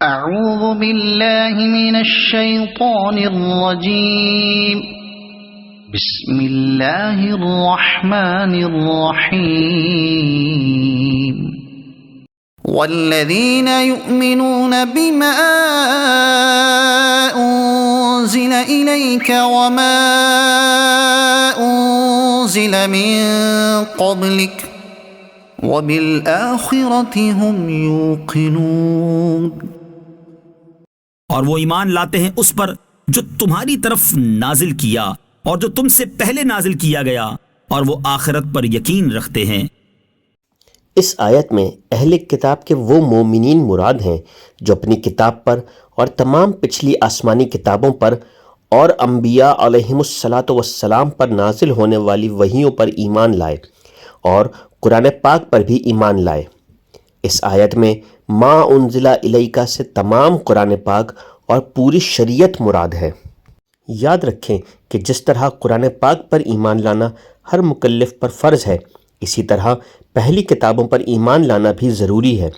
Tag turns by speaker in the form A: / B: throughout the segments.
A: اعوذ باللہ من الشیطان الرجیم بسم اللہ الرحمن الرحیم والذین یؤمنون بما انزل الیک وما انزل من قبلک وبالآخرة هم یوقنون۔
B: اور وہ ایمان لاتے ہیں اس پر جو تمہاری طرف نازل کیا اور جو تم سے پہلے نازل کیا گیا، اور وہ آخرت پر یقین رکھتے ہیں۔
C: اس آیت میں اہل کتاب کے وہ مومنین مراد ہیں جو اپنی کتاب پر اور تمام پچھلی آسمانی کتابوں پر اور انبیاء علیہم الصلاۃ والسلام پر نازل ہونے والی وحیوں پر ایمان لائے اور قرآن پاک پر بھی ایمان لائے۔ اس آیت میں ما انزل الیکا سے تمام قرآن پاک اور پوری شریعت مراد ہے۔ یاد رکھیں کہ جس طرح قرآن پاک پر ایمان لانا ہر مکلف پر فرض ہے، اسی طرح پہلی کتابوں پر ایمان لانا بھی ضروری ہے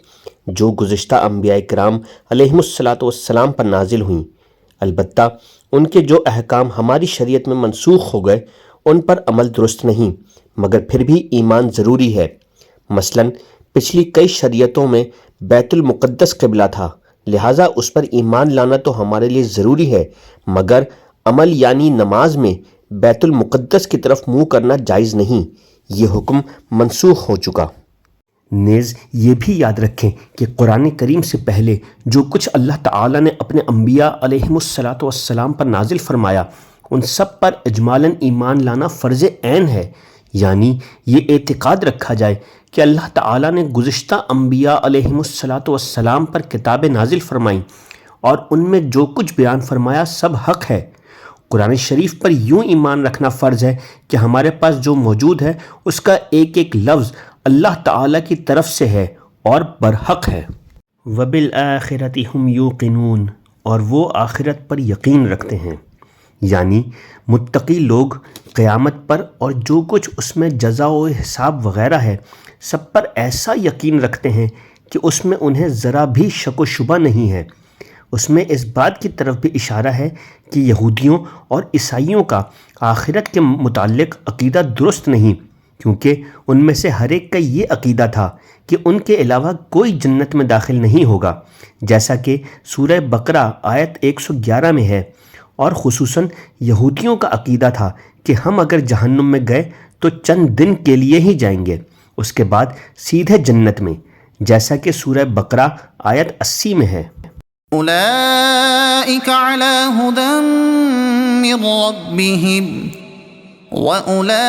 C: جو گزشتہ انبیاء کرام علیہم الصلاۃ والسلام پر نازل ہوئیں۔ البتہ ان کے جو احکام ہماری شریعت میں منسوخ ہو گئے ان پر عمل درست نہیں، مگر پھر بھی ایمان ضروری ہے۔ مثلا پچھلی کئی شریعتوں میں بیت المقدس قبلہ تھا، لہٰذا اس پر ایمان لانا تو ہمارے لیے ضروری ہے، مگر عمل یعنی نماز میں بیت المقدس کی طرف منہ کرنا جائز نہیں، یہ حکم منسوخ ہو چکا۔ نیز یہ بھی یاد رکھیں کہ قرآن کریم سے پہلے جو کچھ اللہ تعالیٰ نے اپنے انبیاء علیہم الصلاۃ والسلام پر نازل فرمایا ان سب پر اجمالاً ایمان لانا فرض عین ہے، یعنی یہ اعتقاد رکھا جائے کہ اللہ تعالیٰ نے گزشتہ انبیاء علیہم الصلاۃ والسلام پر کتابیں نازل فرمائیں اور ان میں جو کچھ بیان فرمایا سب حق ہے۔ قرآن شریف پر یوں ایمان رکھنا فرض ہے کہ ہمارے پاس جو موجود ہے اس کا ایک ایک لفظ اللہ تعالیٰ کی طرف سے ہے اور برحق ہے۔ وَبِالْآخِرَةِ هُمْ يُوقِنُونَ، اور وہ آخرت پر یقین رکھتے ہیں، یعنی متقی لوگ قیامت پر اور جو کچھ اس میں جزا و حساب وغیرہ ہے سب پر ایسا یقین رکھتے ہیں کہ اس میں انہیں ذرا بھی شک و شبہ نہیں ہے۔ اس میں اس بات کی طرف بھی اشارہ ہے کہ یہودیوں اور عیسائیوں کا آخرت کے متعلق عقیدہ درست نہیں، کیونکہ ان میں سے ہر ایک کا یہ عقیدہ تھا کہ ان کے علاوہ کوئی جنت میں داخل نہیں ہوگا، جیسا کہ سورہ بقرہ آیت 111 میں ہے، اور خصوصاً یہودیوں کا عقیدہ تھا کہ ہم اگر جہنم میں گئے تو چند دن کے لیے ہی جائیں گے، اس کے بعد سیدھے جنت میں، جیسا کہ سورہ بقرہ آیت 80 میں ہے۔
A: اولئک علی ھدی من ربہم وَأُولَئِكَ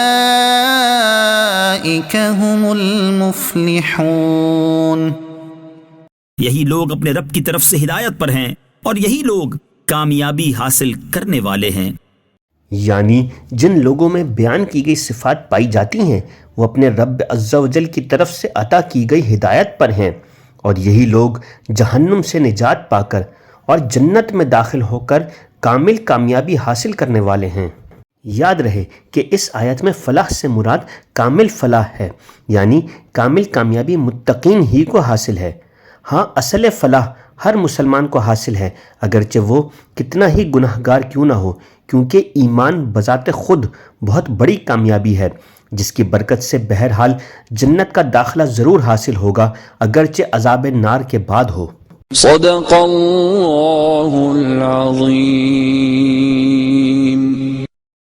A: هُمُ الْمُفْلِحُونَ۔
B: یہی لوگ اپنے رب کی طرف سے ہدایت پر ہیں اور یہی لوگ کامیابی حاصل کرنے والے ہیں۔
C: یعنی جن لوگوں میں بیان کی گئی صفات پائی جاتی ہیں وہ اپنے رب عز و جل کی طرف سے عطا کی گئی ہدایت پر ہیں، اور یہی لوگ جہنم سے نجات پا کر اور جنت میں داخل ہو کر کامل کامیابی حاصل کرنے والے ہیں۔ یاد رہے کہ اس آیت میں فلاح سے مراد کامل فلاح ہے، یعنی کامل کامیابی متقین ہی کو حاصل ہے۔ ہاں، اصل فلاح ہر مسلمان کو حاصل ہے، اگرچہ وہ کتنا ہی گناہ گار کیوں نہ ہو، کیونکہ ایمان بذات خود بہت بڑی کامیابی ہے جس کی برکت سے بہرحال جنت کا داخلہ ضرور حاصل ہوگا، اگرچہ عذاب نار کے بعد ہو۔
D: صدق اللہ العظیم۔